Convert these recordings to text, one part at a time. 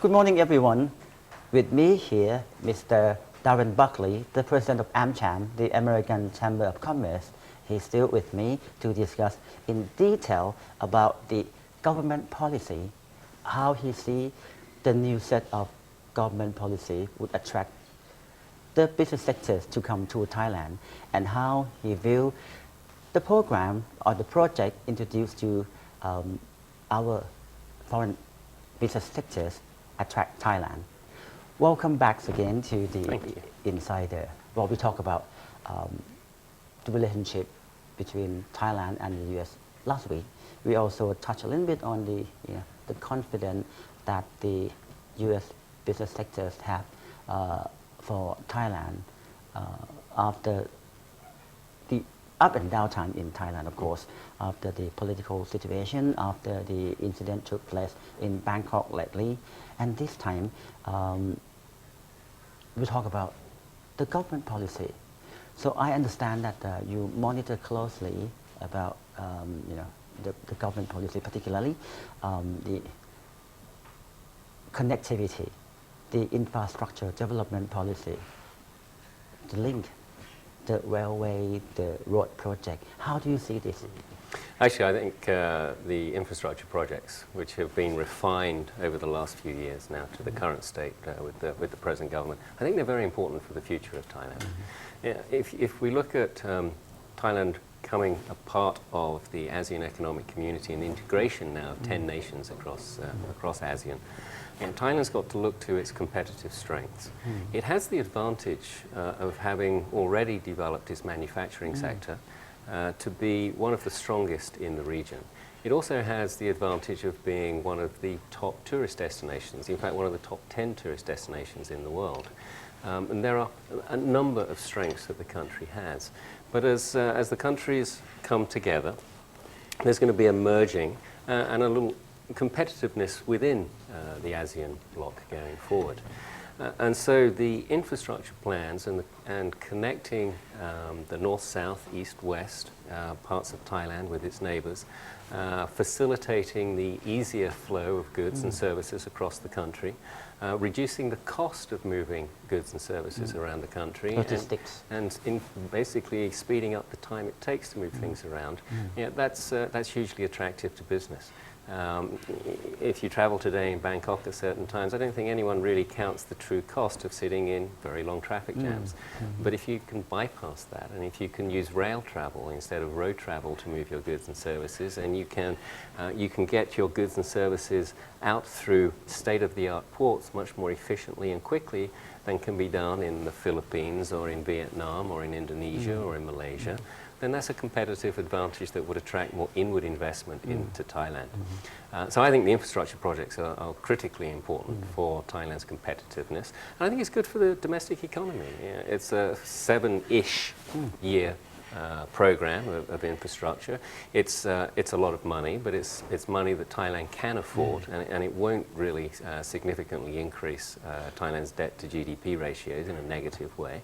Good morning, everyone. With me here, Mr. Darren Buckley, the president of AmCham, the American Chamber of Commerce. He's still with me to discuss in detail about the government policy, how he sees the new set of government policy would attract the business sectors to come to Thailand, and how he view the program or the project introduced to our foreign business sectors attract Thailand. Welcome back again to the Insider, where we talk about the relationship between Thailand and the US last week. We also touched a little bit on the confidence that the US business sectors have for Thailand after the up and down time in Thailand, of course, after the political situation, after the incident took place in Bangkok lately. And this time, we talk about the government policy. So I understand that you monitor closely about the government policy, particularly the connectivity, the infrastructure development policy, the link, the railway, the road project. How do you see this? Actually, I think the infrastructure projects, which have been refined over the last few years now to the current state with the present government, I think they're very important for the future of Thailand. Yeah, if we look at Thailand becoming a part of the ASEAN Economic Community and the integration now of 10 nations across ASEAN, Thailand's got to look to its competitive strengths. It has the advantage of having already developed its manufacturing sector to be one of the strongest in the region. It also has the advantage of being one of the top tourist destinations, in fact one of the top 10 tourist destinations in the world. And there are a number of strengths that the country has. But as the countries come together, there's going to be a merging and a little competitiveness within the ASEAN bloc going forward. And so the infrastructure plans and connecting the north-south, east-west parts of Thailand with its neighbours, facilitating the easier flow of goods and services across the country, reducing the cost of moving goods and services around the country, logistics, and basically speeding up the time it takes to move things around. Yeah, that's hugely attractive to business. If you travel today in Bangkok at certain times, I don't think anyone really counts the true cost of sitting in very long traffic jams. But if you can bypass that, and if you can use rail travel instead of road travel to move your goods and services, and you can get your goods and services out through state-of-the-art ports much more efficiently and quickly than can be done in the Philippines or in Vietnam or in Indonesia or in Malaysia, then that's a competitive advantage that would attract more inward investment into Thailand. So I think the infrastructure projects are critically important for Thailand's competitiveness. And I think it's good for the domestic economy. Yeah, it's a 7-ish year program of infrastructure. It's a lot of money, but it's money that Thailand can afford, and it won't really significantly increase Thailand's debt to GDP ratios in a negative way.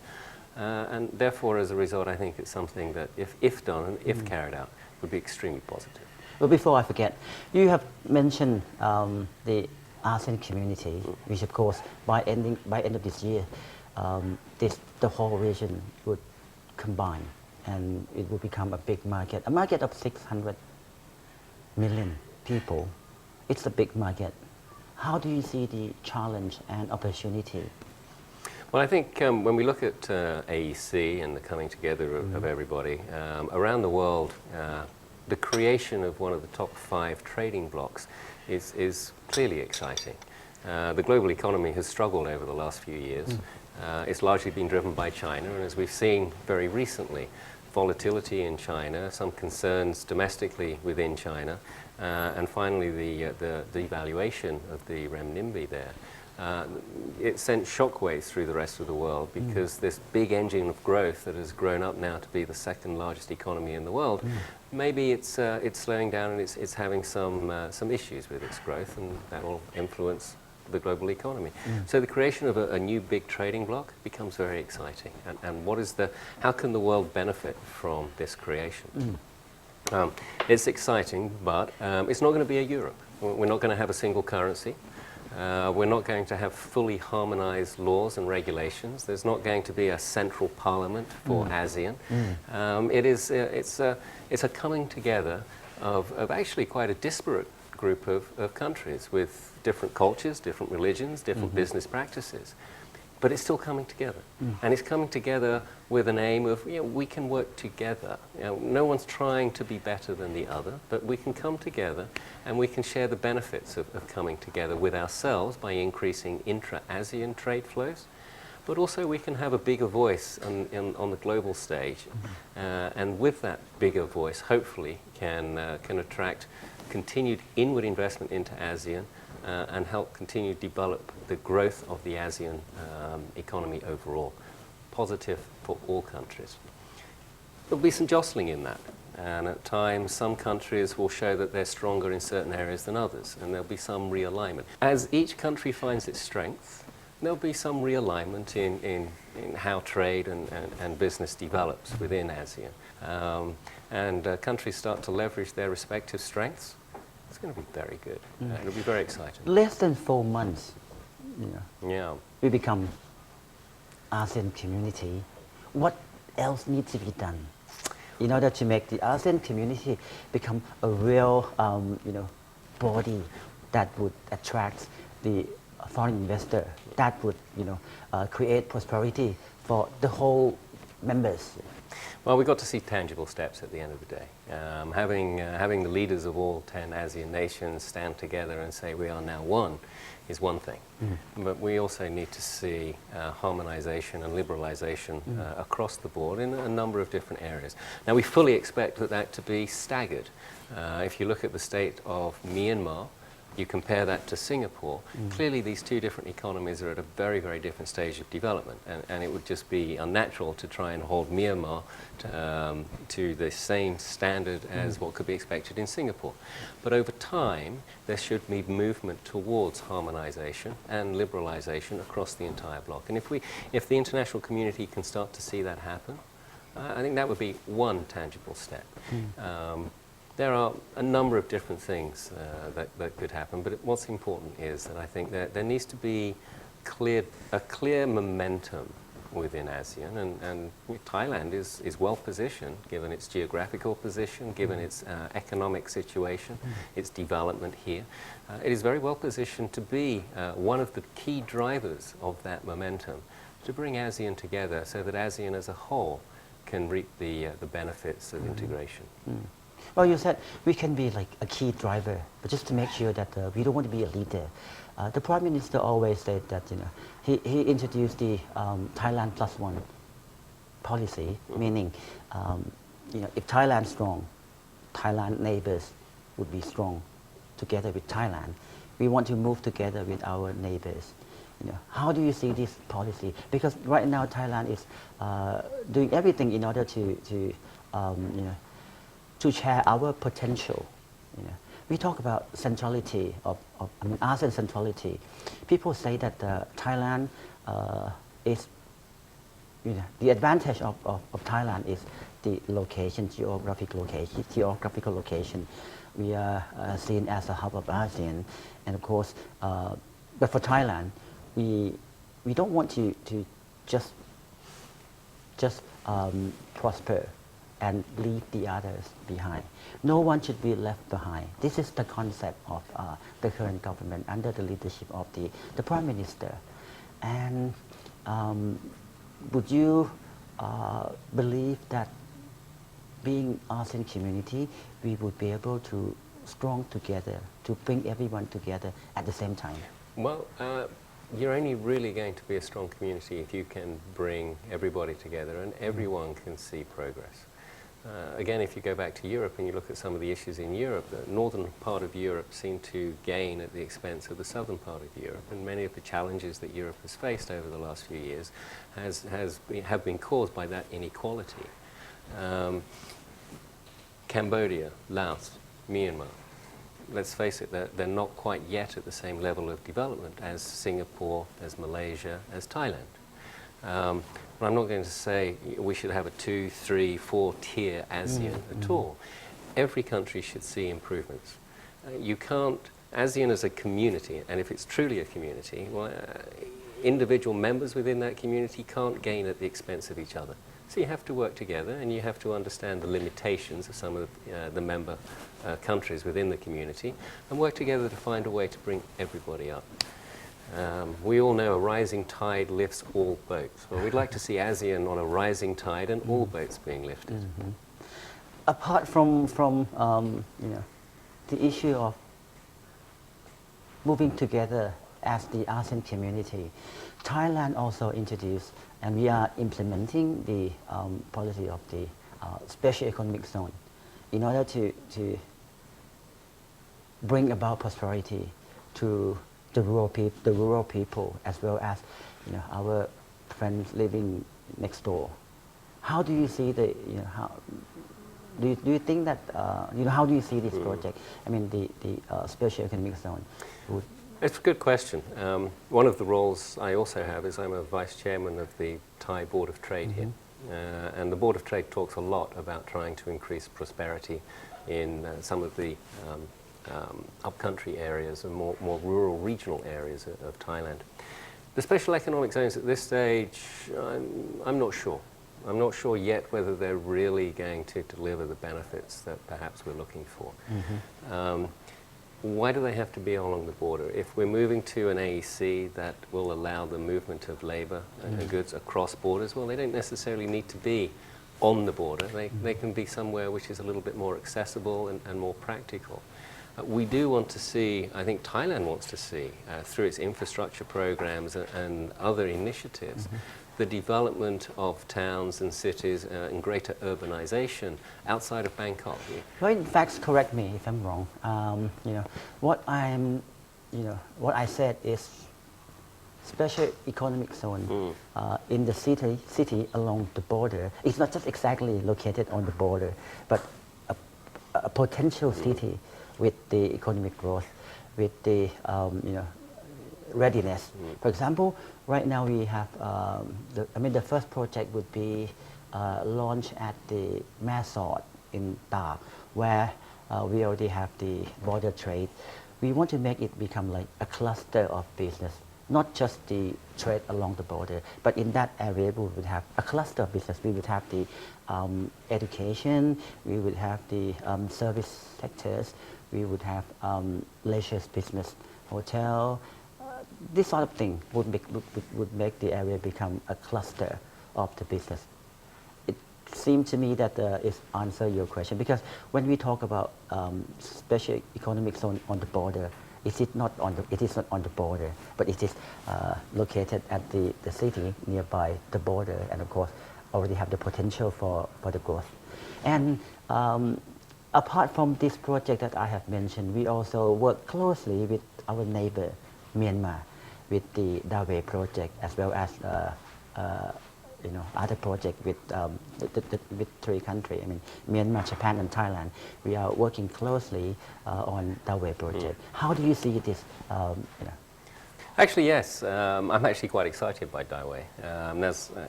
And therefore, as a result, I think it's something that, if done and if carried out, would be extremely positive. But before I forget, you have mentioned the ASEAN community, which of course, by end of this year, the whole region would combine, and it will become a big market, a market of 600 million people. It's a big market. How do you see the challenge and opportunity? Well, I think when we look at AEC and the coming together of everybody, around the world, the creation of one of the top 5 trading blocs is clearly exciting. The global economy has struggled over the last few years. It's largely been driven by China, and as we've seen very recently, volatility in China, some concerns domestically within China, and finally the devaluation of the renminbi there. It sent shockwaves through the rest of the world because this big engine of growth that has grown up now to be the second largest economy in the world, maybe it's slowing down and it's having some issues with its growth, and that will influence the global economy. So the creation of a new big trading bloc becomes very exciting. And how can the world benefit from this creation? It's exciting, but it's not going to be a Europe. We're not going to have a single currency. We're not going to have fully harmonized laws and regulations. There's not going to be a central parliament for ASEAN. It's a coming together of actually quite a disparate group of countries with different cultures, different religions, different business practices. But it's still coming together. And it's coming together with an aim of, we can work together. No one's trying to be better than the other, but we can come together and we can share the benefits of coming together with ourselves by increasing intra-ASEAN trade flows. But also we can have a bigger voice on the global stage. And with that bigger voice, hopefully, can attract continued inward investment into ASEAN and help continue to develop the growth of the ASEAN economy overall, positive for all countries. There'll be some jostling in that, and at times some countries will show that they're stronger in certain areas than others, and there'll be some realignment. As each country finds its strength, there'll be some realignment in how trade and business develops within ASEAN. Countries start to leverage their respective strengths. It's going to be very good. It'll be very exciting. Less than 4 months, Yeah. we become ASEAN community. What else needs to be done in order to make the ASEAN community become a real, body that would attract the foreign investor, that would, create prosperity for the whole members? Well, we got to see tangible steps at the end of the day. Having the leaders of all 10 ASEAN nations stand together and say we are now one is one thing. But we also need to see harmonization and liberalization across the board in a number of different areas. Now, we fully expect that to be staggered. If you look at the state of Myanmar, you compare that to Singapore, clearly these two different economies are at a very, very different stage of development, and it would just be unnatural to try and hold Myanmar to the same standard as what could be expected in Singapore. But over time, there should be movement towards harmonization and liberalization across the entire bloc. And if the international community can start to see that happen, I think that would be one tangible step. There are a number of different things that could happen, but what's important is that I think that there needs to be a clear momentum within ASEAN, and Thailand is well positioned given its geographical position, given its economic situation, its development here. It is very well positioned to be one of the key drivers of that momentum, to bring ASEAN together so that ASEAN as a whole can reap the benefits of integration. Well, you said we can be like a key driver, but just to make sure that we don't want to be a leader. The Prime Minister always said that he introduced the Thailand +1 policy, meaning if Thailand's strong, Thailand neighbors would be strong together with Thailand. We want to move together with our neighbors. How do you see this policy? Because right now Thailand is doing everything in order to share our potential. We talk about centrality ASEAN centrality. People say that Thailand is, the advantage of Thailand is the location, geographical location. We are seen as a hub of ASEAN, and of course, but for Thailand, we don't want to just prosper and leave the others behind. No one should be left behind. This is the concept of the current government under the leadership of the Prime Minister. And would you believe that being ASEAN community, we would be able to strong together, to bring everyone together at the same time? Well, you're only really going to be a strong community if you can bring everybody together and everyone can see progress. Again, if you go back to Europe and you look at some of the issues in Europe, the northern part of Europe seemed to gain at the expense of the southern part of Europe, and many of the challenges that Europe has faced over the last few years have been caused by that inequality. Cambodia, Laos, Myanmar, let's face it, they're not quite yet at the same level of development as Singapore, as Malaysia, as Thailand. But I'm not going to say we should have a 2, 3, 4 tier ASEAN at all. Every country should see improvements. You can't ASEAN as a community, and if it's truly a community, well, individual members within that community can't gain at the expense of each other. So you have to work together, and you have to understand the limitations of some of the member countries within the community, and work together to find a way to bring everybody up. We all know a rising tide lifts all boats. Well, we'd like to see ASEAN on a rising tide and all boats being lifted. Mm-hmm. Apart from the issue of moving together as the ASEAN community, Thailand also introduced, and we are implementing the policy of the special economic zone in order to bring about prosperity to the rural people, as well as our friends living next door. How do you see the do you think that how do you see this project? I mean, the special economic zone. It's a good question. One of the roles I also have is I'm a vice chairman of the Thai Board of Trade here. And the Board of Trade talks a lot about trying to increase prosperity in some of the upcountry areas and more rural regional areas of Thailand. The special economic zones at this stage, I'm not sure. I'm not sure yet whether they're really going to deliver the benefits that perhaps we're looking for. Why do they have to be along the border? If we're moving to an AEC that will allow the movement of labor and goods across borders, well, they don't necessarily need to be on the border. They can be somewhere which is a little bit more accessible and more practical. We do want to see, I think Thailand wants to see, through its infrastructure programs and other initiatives, the development of towns and cities and greater urbanization outside of Bangkok. Well, in fact, correct me if I'm wrong. What I said is special economic zone in the city along the border. It's not just exactly located on the border, but a potential city with the economic growth, with the readiness. For example, right now we have, the first project would be launched at the Mae Sot in Tak, where we already have the border trade. We want to make it become like a cluster of business, not just the trade along the border, but in that area we would have a cluster of business. We would have the education, we would have the service sectors, we would have leisure business, hotel. This sort of thing would make the area become a cluster of the business. It seems to me that it answers your question, because when we talk about special economic zone on the border, it is not on the border, but it is located at the city nearby the border, and of course already have the potential for the growth. And apart from this project that I have mentioned, we also work closely with our neighbor Myanmar, with the Dawei project, as well as other projects with three countries. I mean, Myanmar, Japan, and Thailand. We are working closely on Dawei project. How do you see this? Actually, yes. I'm actually quite excited by Dawei.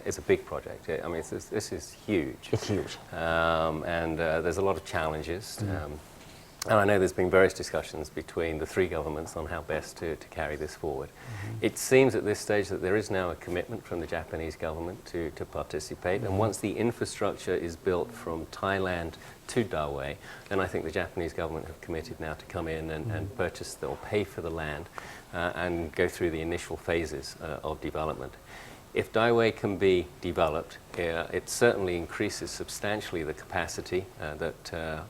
It's a big project. I mean, this is huge. It's huge. And there's a lot of challenges. And I know there's been various discussions between the three governments on how best to carry this forward. It seems at this stage that there is now a commitment from the Japanese government to participate. And once the infrastructure is built from Thailand to Dawei, then I think the Japanese government have committed now to come in and purchase or pay for the land and go through the initial phases of development. If Dawei can be developed, it certainly increases substantially the capacity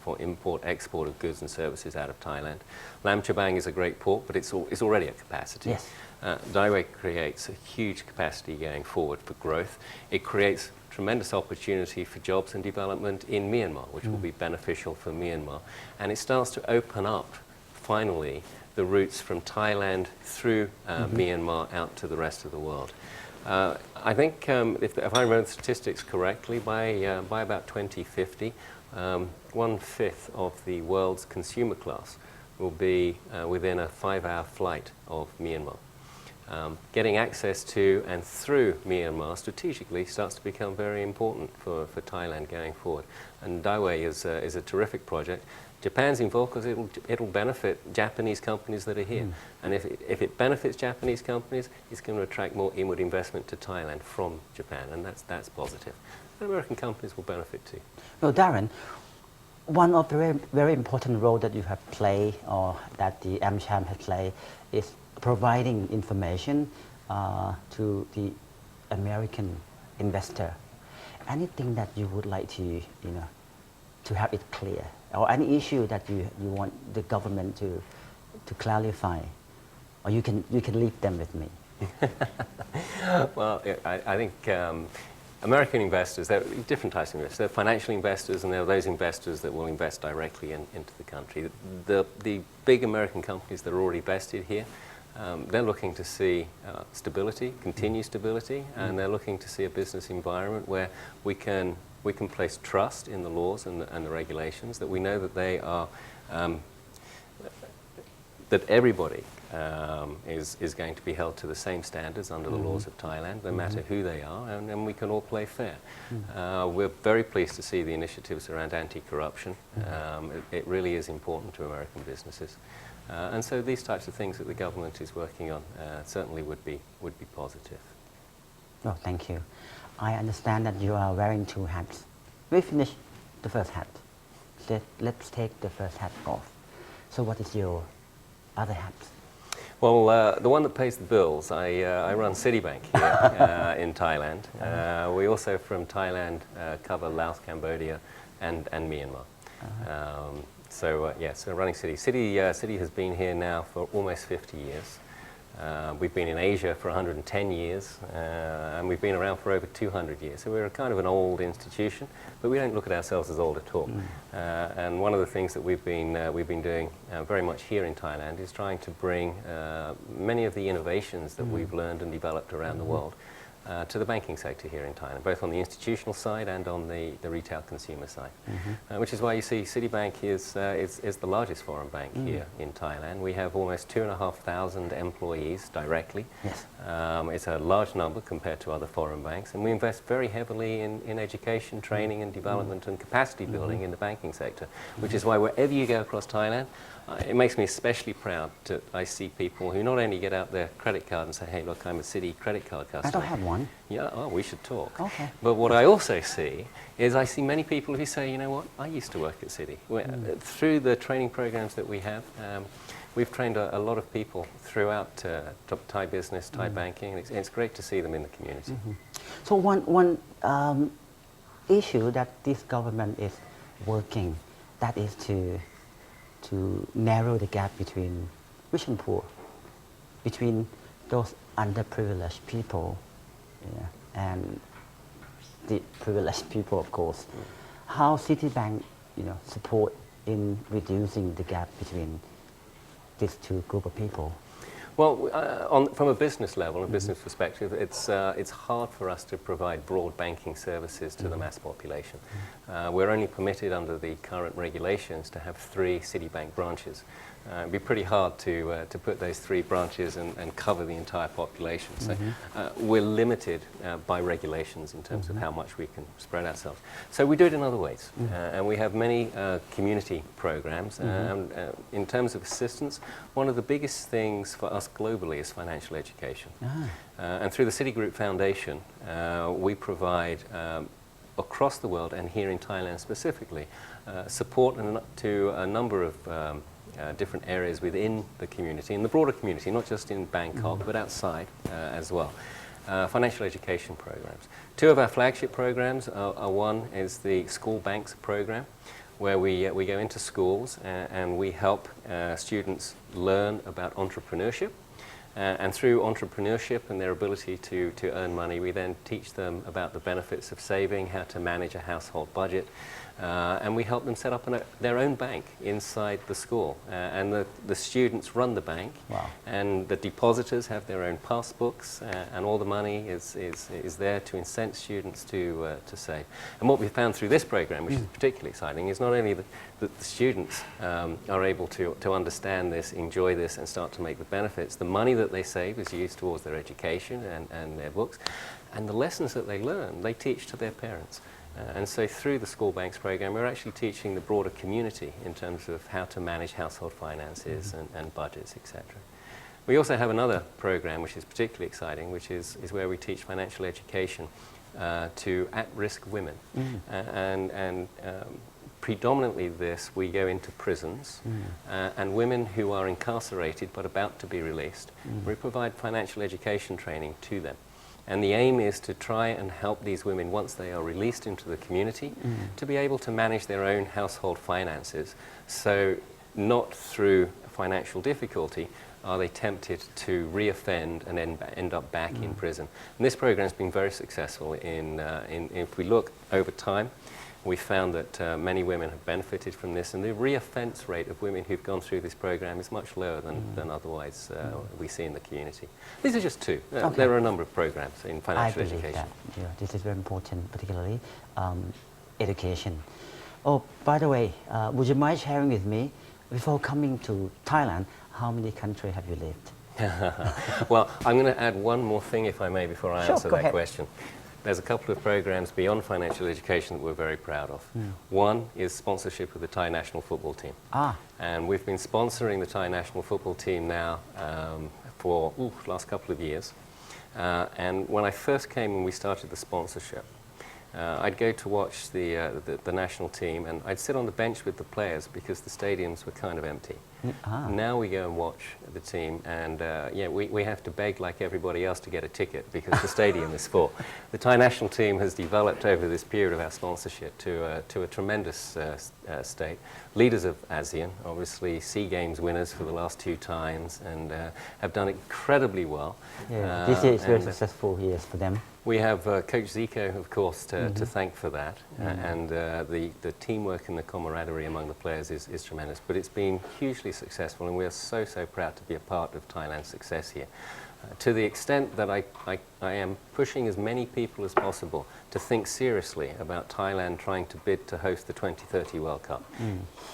for import-export of goods and services out of Thailand. Lam Chabang is a great port, but it's already at capacity. Yes. Dawei creates a huge capacity going forward for growth. It creates tremendous opportunity for jobs and development in Myanmar, which will be beneficial for Myanmar. And it starts to open up, finally, the routes from Thailand through Myanmar out to the rest of the world. I think, if I remember the statistics correctly, by about 2050, 1/5 of the world's consumer class will be within a 5-hour flight of Myanmar. Getting access to and through Myanmar strategically starts to become very important for Thailand going forward. And Dawei is a terrific project. Japan's involved because it'll benefit Japanese companies that are here. And if it benefits Japanese companies, it's going to attract more inward investment to Thailand from Japan, and that's positive. And American companies will benefit too. Well, Darren, one of the very, very important role that you have played, or that the AmCham has played, is providing information to the American investor. Anything that you would like to, to have it clear, or any issue that you want the government to clarify, or you can leave them with me. Well, I think American investors, there are different types of investors. There are financial investors, and there are those investors that will invest directly into the country. The big American companies that are already vested here, they're looking to see stability, continued stability, and they're looking to see a business environment where we can place trust in the laws and the regulations, that we know that they are, that everybody is going to be held to the same standards under the laws of Thailand, no matter who they are, and we can all play fair. We're very pleased to see the initiatives around anti-corruption. It really is important to American businesses. And so these types of things that the government is working on certainly would be positive. Oh, thank you. I understand that you are wearing two hats. We finished the first hat. Let's take the first hat off. So what is your other hat? Well, the one that pays the bills, I run Citibank here in Thailand. We also, from Thailand, cover Laos, Cambodia, and Myanmar. So running Citi. Citi has been here now for almost 50 years. We've been in Asia for 110 years, and we've been around for over 200 years. So we're a kind of an old institution, but we don't look at ourselves as old at all. And one of the things that we've been doing very much here in Thailand is trying to bring many of the innovations that we've learned and developed around the world to the banking sector here in Thailand, both on the institutional side and on the retail consumer side. Which is why you see Citibank is the largest foreign bank here in Thailand. We have almost 2,500 employees directly. Yes. It's a large number compared to other foreign banks, and we invest very heavily in education, training and development and capacity building in the banking sector, which is why wherever you go across Thailand, it makes me especially proud that I see people who not only get out their credit card and say, hey, look, I'm a Citi credit card customer. I don't have one. Yeah, oh, we should talk. Okay. But what I also see is I see many people who say, you know what, I used to work at Citi. Through the training programs that we have, we've trained a lot of people throughout Thai business, Thai banking, and it's great to see them in the community. So one issue that this government is working, that is to narrow the gap between rich and poor, between those underprivileged people and the privileged people, of course. How Citibank, support in reducing the gap between these two group of people? Well, from a business level, a business perspective, it's hard for us to provide broad banking services to the mass population. We're only permitted under the current regulations to have 3 Citibank branches. It'd be pretty hard to put those 3 branches and cover the entire population. So we're limited by regulations in terms of how much we can spread ourselves. So we do it in other ways. And we have many community programs. In terms of assistance, one of the biggest things for us globally is financial education. And through the Citigroup Foundation, we provide across the world, and here in Thailand specifically, support to a number of different areas within the community, in the broader community, not just in Bangkok, but outside as well. Financial education programs. 2 of our flagship programs are one is the School Banks program, where we go into schools and we help students learn about entrepreneurship. And through entrepreneurship and their ability to earn money, we then teach them about the benefits of saving, how to manage a household budget, and we help them set up their own bank inside the school. And the students run the bank, and the depositors have their own passbooks, and all the money is there to incent students to save. And what we found through this program, which is particularly exciting, is not only that the students are able to understand this, enjoy this, and start to make the benefits. The money that they save is used towards their education and their books, and the lessons that they learn, they teach to their parents. And so through the School Banks program, we're actually teaching the broader community in terms of how to manage household finances and budgets, etc. We also have another program which is particularly exciting, which is where we teach financial education to at-risk women. Predominantly this, we go into prisons and women who are incarcerated but about to be released. We provide financial education training to them. And the aim is to try and help these women, once they are released into the community, to be able to manage their own household finances. So not through financial difficulty are they tempted to reoffend and end up back in prison. And this program has been very successful if we look over time, we found that many women have benefited from this, and the reoffence rate of women who've gone through this program is much lower than otherwise we see in the community. These are just two. Okay. There are a number of programs in financial I believe education. that, this is very important, particularly education. Oh, by the way, would you mind sharing with me, before coming to Thailand, how many countries have you lived? Well, I'm going to add one more thing, if I may, before I answer go that ahead. question. There's a couple of programs beyond financial education that we're very proud of. One is sponsorship of the Thai national football team. And we've been sponsoring the Thai national football team now for the last couple of years. And when I first came and we started the sponsorship, I'd go to watch the national team, and I'd sit on the bench with the players because the stadiums were kind of empty. Now we go and watch the team, and we have to beg like everybody else to get a ticket because the stadium is full. The Thai national team has developed over this period of our sponsorship to a tremendous state. Leaders of ASEAN, obviously SEA Games winners for the last 2 times, and have done incredibly well. Yeah, this year is very successful years for them. We have Coach Zico, of course, to thank for that, and the teamwork and the camaraderie among the players is tremendous. But it's been hugely successful, and we are so proud to be a part of Thailand's success here. To the extent that I am pushing as many people as possible to think seriously about Thailand trying to bid to host the 2030 World Cup.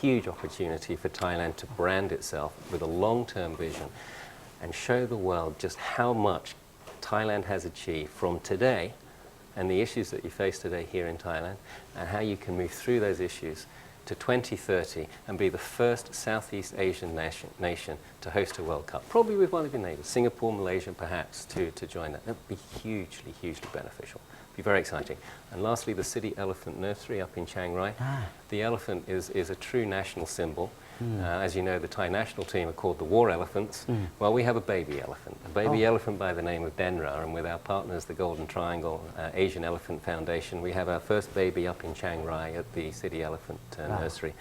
Huge opportunity for Thailand to brand itself with a long-term vision and show the world just how much Thailand has achieved from today and the issues that you face today here in Thailand, and how you can move through those issues to 2030 and be the first Southeast Asian nation to host a World Cup, probably with one of your neighbours, Singapore, Malaysia perhaps, to join that. That would be hugely beneficial. Be very exciting. And lastly, the City Elephant Nursery up in Chiang Rai. The elephant is a true national symbol. As you know, the Thai national team are called the War Elephants. Well, we have a baby elephant by the name of Denra, and with our partners, the Golden Triangle Asian Elephant Foundation, we have our first baby up in Chiang Rai at the City Elephant Nursery.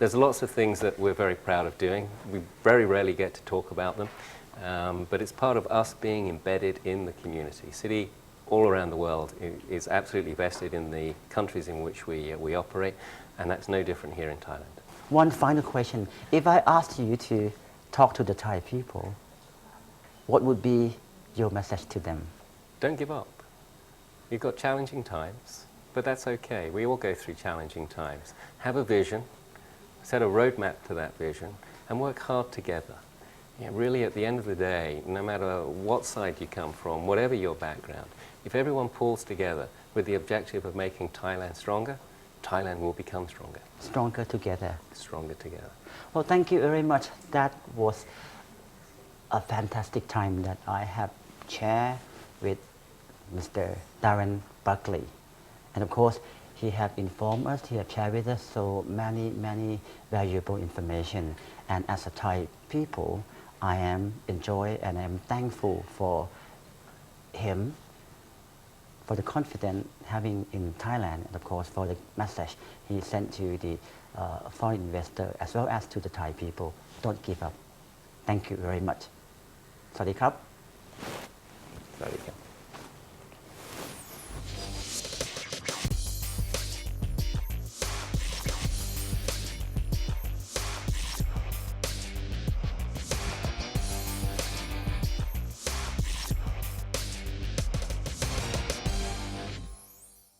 There's lots of things that we're very proud of doing. We very rarely get to talk about them, but it's part of us being embedded in the community. City all around the world is absolutely vested in the countries in which we operate, and that's no different here in Thailand. One final question. If I asked you to talk to the Thai people, what would be your message to them? Don't give up. You've got challenging times, but that's okay. We all go through challenging times. Have a vision, set a roadmap to that vision, and work hard together. Really, at the end of the day, no matter what side you come from, whatever your background, if everyone pulls together with the objective of making Thailand stronger, Thailand will become stronger. Stronger together. Stronger together. Well, thank you very much. That was a fantastic time that I have shared with Mr. Darren Buckley. And of course, he have informed us, he have shared with us so many valuable information. And as a Thai people, I am enjoy and I am thankful for him, for the confidence having in Thailand, and of course for the message he sent to the foreign investor as well as to the Thai people. Don't give up. Thank you very much. สวัสดีครับ There you go.